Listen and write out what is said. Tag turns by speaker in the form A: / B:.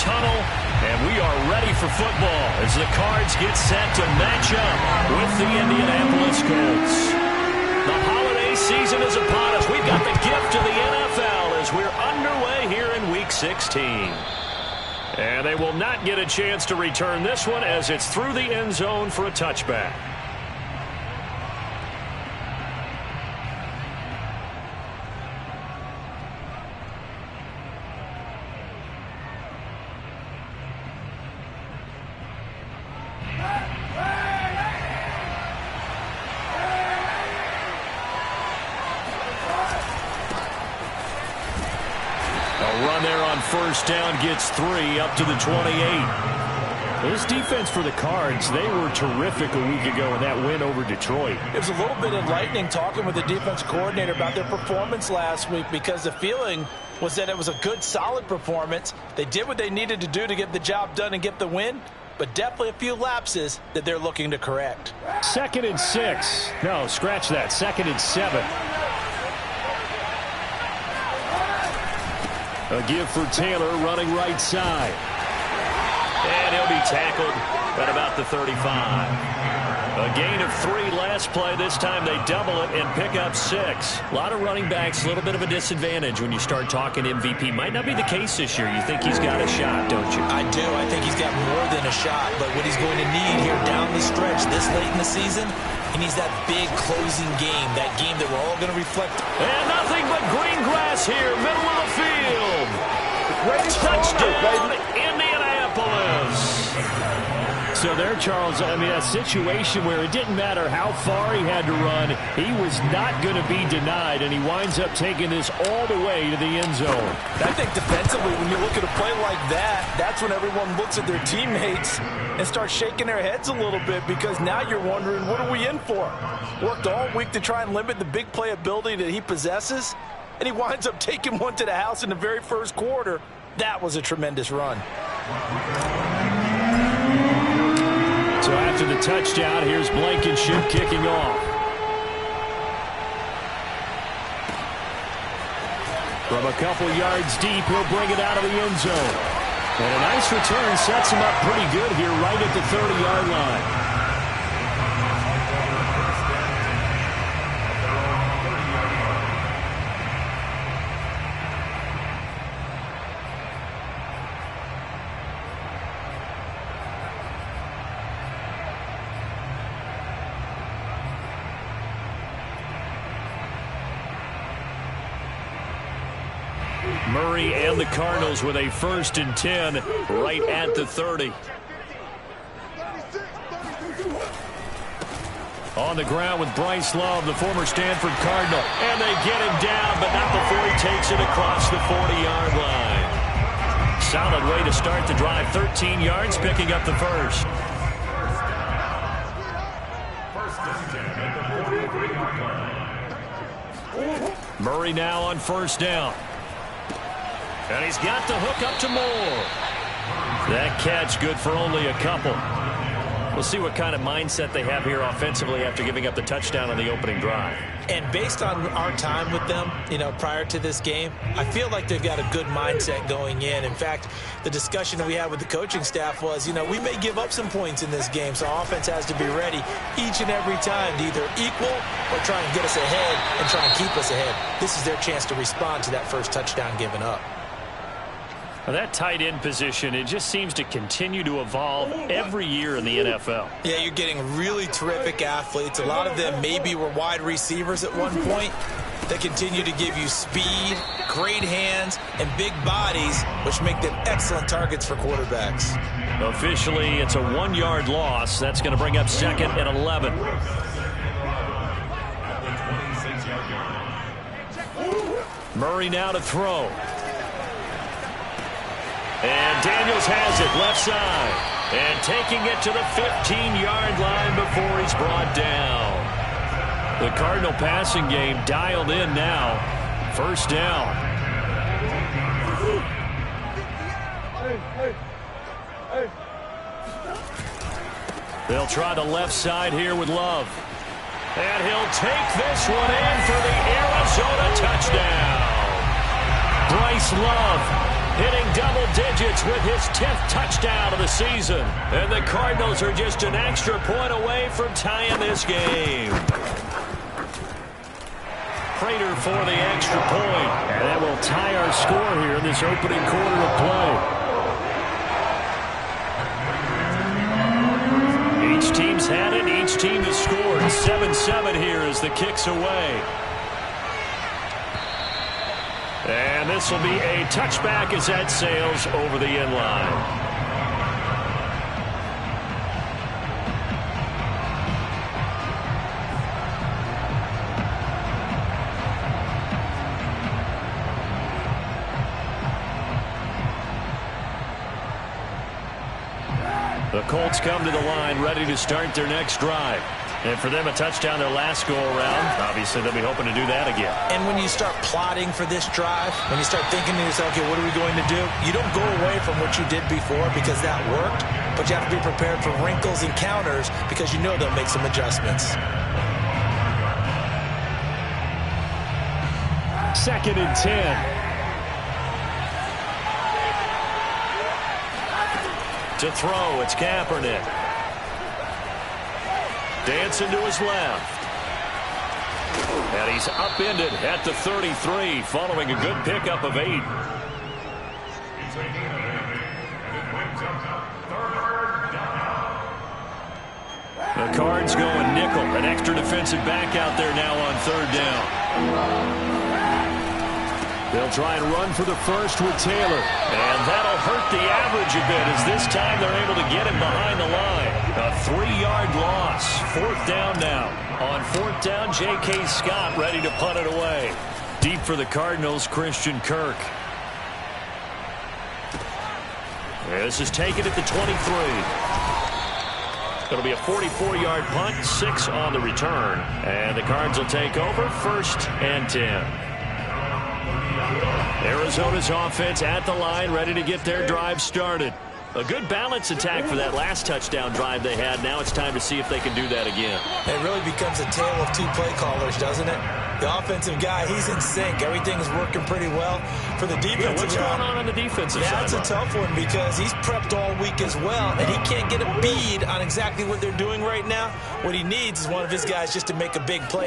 A: tunnel, and we are ready for football as the Cards get set to match up with the Indianapolis Colts. The holiday season is upon us. We've got the gift of the NFL as we're underway here in Week 16. And they will not get a chance to return this one as it's through the end zone for a touchback. First down gets 3 up to the 28. This defense for the Cards, they were terrific a week ago in that win over Detroit.
B: It was a little bit enlightening talking with the defense coordinator about their performance last week because the feeling was that it was a good, solid performance. They did what they needed to do to get the job done and get the win, but definitely a few lapses that they're looking to correct.
A: 2nd and 6. No, scratch that. 2nd and 7. A give for Taylor running right side. And he'll be tackled at about the 35. A gain of 3 last play. This time they double it and pick up 6. A lot of running backs, a little bit of a disadvantage when you start talking MVP. Might not be the case this year. You think he's got a shot, don't you?
B: I do. I think he's got more than a shot. But what he's going to need here down the stretch this late in the season, he needs that big closing game, that game that we're all going to reflect.
A: And nothing but green grass here, middle of the field. Touchdown, Indianapolis. So there, Charles, I mean, a situation where it didn't matter how far he had to run, he was not going to be denied, and he winds up taking this all the way to the end zone.
B: I think defensively, when you look at a play like that, that's when everyone looks at their teammates and starts shaking their heads a little bit because now you're wondering, what are we in for? Worked all week to try and limit the big play ability that he possesses, and he winds up taking one to the house in the very first quarter. That was a tremendous run.
A: So after the touchdown, here's Blankenship kicking off. From a couple yards deep, he'll bring it out of the end zone. And a nice return sets him up pretty good here right at the 30-yard line. Murray and the Cardinals with a 1st and 10 right at the 30. On the ground with Bryce Love, the former Stanford Cardinal. And they get him down, but not before he takes it across the 40-yard line. Solid way to start the drive. 13 yards, picking up the first. Murray now on 1st down. And he's got the hook up to Moore. That catch good for only a couple. We'll see what kind of mindset they have here offensively after giving up the touchdown on the opening drive.
B: And based on our time with them, prior to this game, I feel like they've got a good mindset going in. In fact, the discussion that we had with the coaching staff was, we may give up some points in this game, so our offense has to be ready each and every time to either equal or try and get us ahead and try and keep us ahead. This is their chance to respond to that first touchdown given up.
A: Well, that tight end position, it just seems to continue to evolve every year in the NFL.
B: Yeah, you're getting really terrific athletes. A lot of them maybe were wide receivers at one point. They continue to give you speed, great hands, and big bodies, which make them excellent targets for quarterbacks.
A: Officially, it's a 1-yard loss. That's going to bring up 2nd and 11. Murray now to throw. And Daniels has it left side. And taking it to the 15-yard line before he's brought down. The Cardinal passing game dialed in now. 1st down. They'll try the left side here with Love. And he'll take this one in for the Arizona touchdown. Bryce Love hitting double digits with his 10th touchdown of the season. And the Cardinals are just an extra point away from tying this game. Prater for the extra point. And that will tie our score here in this opening quarter of play. Each team's had it. Each team has scored. 7-7 here as the kick's away. And this will be a touchback as that sails over the end line. The Colts come to the line ready to start their next drive. And for them, a touchdown their last go-around. Obviously, they'll be hoping to do that again.
B: And when you start plotting for this drive, when you start thinking to yourself, okay, what are we going to do? You don't go away from what you did before because that worked, but you have to be prepared for wrinkles and counters because you know they'll make some adjustments.
A: 2nd and 10. To throw, it's Kaepernick. Dancing to his left. And he's upended at the 33, following a good pickup of 8. The Cards going nickel. An extra defensive back out there now on 3rd down. They'll try and run for the first with Taylor. And that'll hurt the average a bit as this time they're able to get him behind the line. A 3-yard loss. 4th down now. On 4th down, J.K. Scott ready to punt it away. Deep for the Cardinals, Christian Kirk. This is taken at the 23. It'll be a 44-yard punt, 6 on the return. And the Cards will take over 1st and 10. Arizona's offense at the line, ready to get their drive started. A good balance attack for that last touchdown drive they had. Now it's time to see if they can do that again.
B: It really becomes a tale of 2 play callers, doesn't it? The offensive guy, he's in sync. Everything's working pretty well. For the defensive
A: what's going on the defensive side?
B: That's a tough one because he's prepped all week as well, and he can't get a bead on exactly what they're doing right now. What he needs is one of his guys just to make a big play.